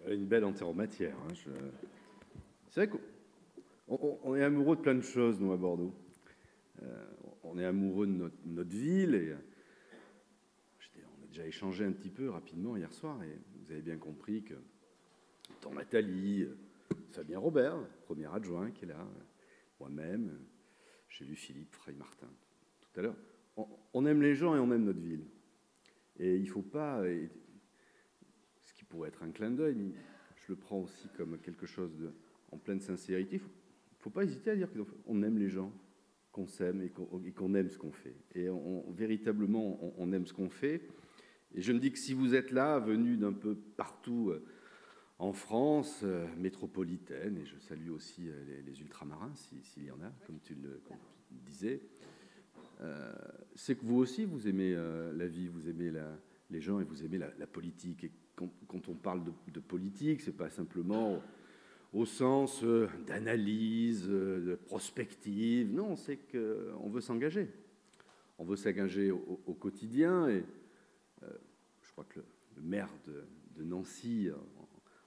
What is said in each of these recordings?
Une belle entrée en matière. Hein. C'est vrai qu'on est amoureux de plein de choses, nous, à Bordeaux. On est amoureux de notre ville. Et on a déjà échangé un petit peu rapidement hier soir. Et vous avez bien compris que tant Nathalie, Fabien Robert, premier adjoint qui est là, moi-même, j'ai vu Philippe Frey-Martin tout à l'heure. On aime les gens et on aime notre ville. Et il ne faut pas... ce qui pourrait être un clin d'œil, mais je le prends aussi comme quelque chose en pleine sincérité. Il ne faut pas hésiter à dire qu'on aime les gens, qu'on s'aime et qu'on aime ce qu'on fait. Et véritablement, on aime ce qu'on fait. Et je me dis que si vous êtes là, venus d'un peu partout en France, métropolitaine, et je salue aussi les ultramarins, s'il y en a, comme tu le disais, c'est que vous aussi, vous aimez la vie, vous aimez les gens et vous aimez la politique. Et quand on parle de politique, ce n'est pas simplement au sens d'analyse, de prospective. Non, c'est qu'on veut s'engager. On veut s'engager au quotidien. Et je crois que le maire de Nancy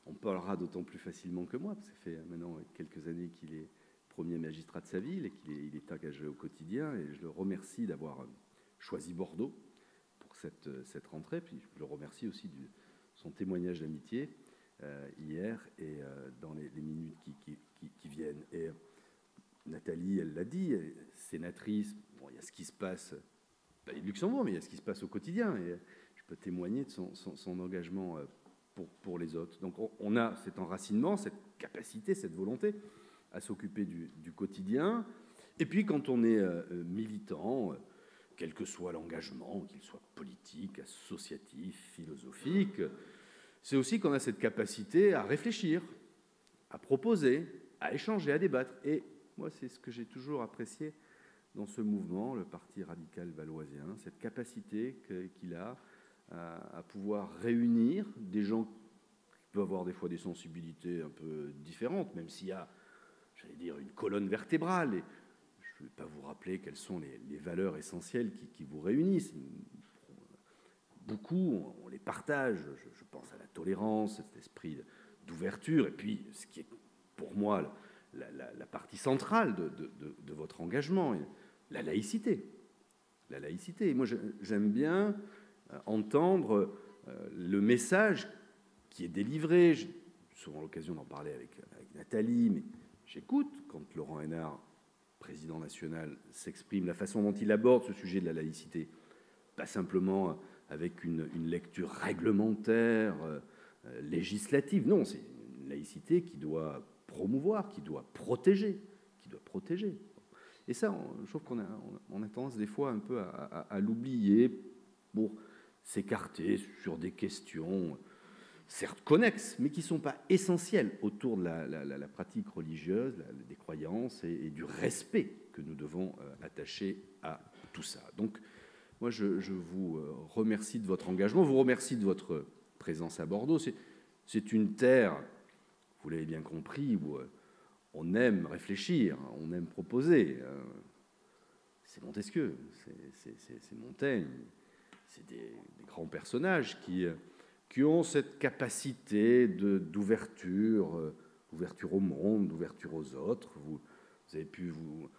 en parlera d'autant plus facilement que moi, parce que ça fait maintenant quelques années qu'il est premier magistrat de sa ville et qu'il est engagé au quotidien. Et je le remercie d'avoir choisi Bordeaux pour cette rentrée. Puis je le remercie aussi de son témoignage d'amitié hier et dans les minutes qui viennent. Et Nathalie, elle l'a dit, sénatrice, bon, il y a ce qui se passe, pas de Luxembourg, mais il y a ce qui se passe au quotidien. Et je peux témoigner de son engagement pour les autres. Donc on a cet enracinement, cette capacité, cette volonté à s'occuper du quotidien. Et puis quand on est militant, quel que soit l'engagement, qu'il soit politique, associatif, philosophique, c'est aussi qu'on a cette capacité à réfléchir, à proposer, à échanger, à débattre. Et moi, c'est ce que j'ai toujours apprécié dans ce mouvement, le Parti radical valoisien, cette capacité qu'il a à pouvoir réunir des gens qui peuvent avoir des fois des sensibilités un peu différentes, même s'il y a, j'allais dire, une colonne vertébrale. Et je ne vais pas vous rappeler quelles sont les valeurs essentielles qui vous réunissent. Beaucoup, on les partage. Je pense à la tolérance, cet esprit d'ouverture. Et puis, ce qui est pour moi la partie centrale de votre engagement, la laïcité. La laïcité. Moi, j'aime bien entendre le message qui est délivré. J'ai souvent l'occasion d'en parler avec Nathalie, mais j'écoute quand Laurent Hénart, président national, s'exprime, la façon dont il aborde ce sujet de la laïcité. Pas simplement avec une lecture réglementaire, législative. Non, c'est une laïcité qui doit promouvoir, qui doit protéger. Et ça, je trouve qu'on a tendance des fois un peu à l'oublier pour s'écarter sur des questions certes connexes, mais qui ne sont pas essentielles autour de la pratique religieuse, des croyances et du respect que nous devons attacher à tout ça. Donc, moi, je vous remercie de votre engagement, vous remercie de votre présence à Bordeaux. C'est une terre, vous l'avez bien compris, où on aime réfléchir, on aime proposer. C'est Montesquieu, c'est Montaigne, c'est des grands personnages qui ont cette capacité d'ouverture, d'ouverture au monde, d'ouverture aux autres. Vous avez pu vous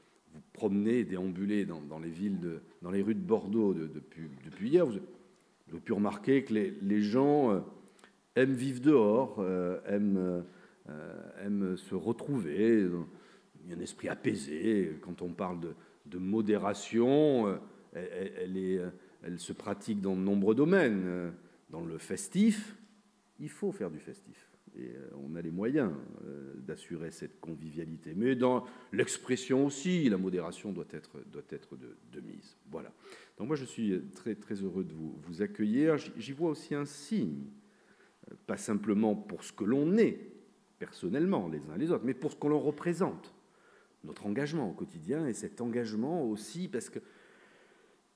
promener, déambuler dans les villes, dans les rues de Bordeaux depuis hier. Vous avez pu remarquer que les gens aiment vivre dehors, aiment se retrouver. Il y a un esprit apaisé. Quand on parle de modération, elle se pratique dans de nombreux domaines. Dans le festif, il faut faire du festif. Et on a les moyens d'assurer cette convivialité. Mais dans l'expression aussi, la modération doit être de mise. Voilà. Donc moi, je suis très, très heureux de vous accueillir. J'y vois aussi un signe, pas simplement pour ce que l'on est, personnellement, les uns les autres, mais pour ce qu'on représente. Notre engagement au quotidien, et cet engagement aussi, parce que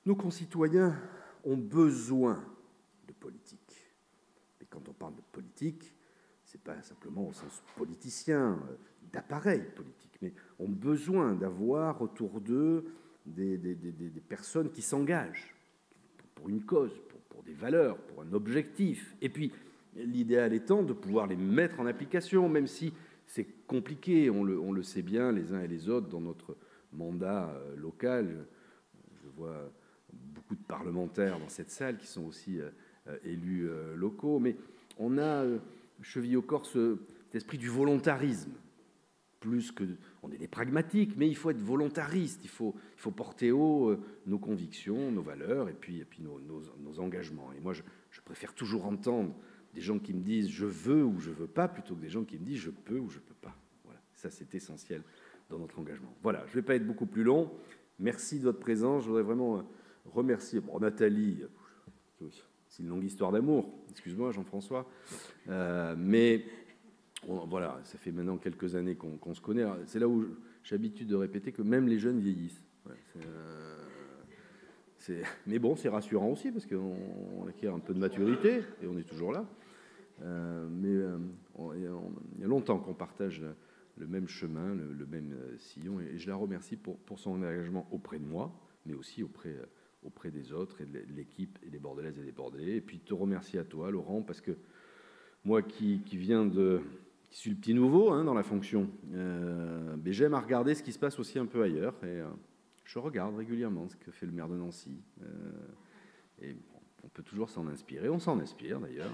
nos concitoyens ont besoin de politique. Et quand on parle de politique, ce n'est pas simplement au sens politicien, d'appareil politique, mais ont besoin d'avoir autour d'eux des personnes qui s'engagent pour une cause, pour des valeurs, pour un objectif. Et puis, l'idéal étant de pouvoir les mettre en application, même si c'est compliqué, on le sait bien les uns et les autres dans notre mandat local. Je vois beaucoup de parlementaires dans cette salle qui sont aussi élus locaux, mais on a chevillé au corps cet esprit du volontarisme. Plus que, on est des pragmatiques, mais il faut être volontariste, il faut porter haut nos convictions, nos valeurs et puis nos engagements. Et moi, je préfère toujours entendre des gens qui me disent je veux ou je veux pas, plutôt que des gens qui me disent je peux ou je peux pas. Voilà, ça c'est essentiel dans notre engagement. Voilà, je ne vais pas être beaucoup plus long. Merci de votre présence. Je voudrais vraiment remercier Nathalie. C'est une longue histoire d'amour. Excuse-moi, Jean-François, mais voilà, ça fait maintenant quelques années qu'on se connaît. C'est là où j'ai l'habitude de répéter que même les jeunes vieillissent. Ouais, mais bon, c'est rassurant aussi parce qu'on acquiert un peu de maturité et on est toujours là. Il y a longtemps qu'on partage le même chemin, le même sillon, et je la remercie pour son engagement auprès de moi, mais aussi auprès des autres et de l'équipe et des Bordelaises et des Bordelais. Et puis te remercier à toi, Laurent, parce que moi qui suis le petit nouveau dans la fonction, mais j'aime à regarder ce qui se passe aussi un peu ailleurs, et je regarde régulièrement ce que fait le maire de Nancy, et on peut toujours s'en inspirer, on s'en inspire d'ailleurs,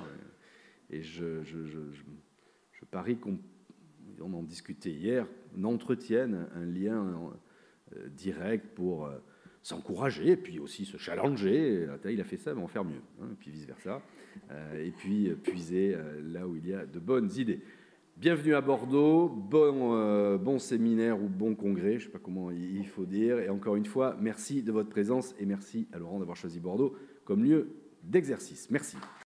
et je parie qu'on en discutait hier, on entretienne un lien direct pour s'encourager et puis aussi se challenger. Il a fait ça, mais en faire mieux, et puis vice-versa, et puis puiser là où il y a de bonnes idées. Bienvenue à Bordeaux, bon séminaire ou bon congrès, je ne sais pas comment il faut dire. Et encore une fois, merci de votre présence et merci à Laurent d'avoir choisi Bordeaux comme lieu d'exercice. Merci.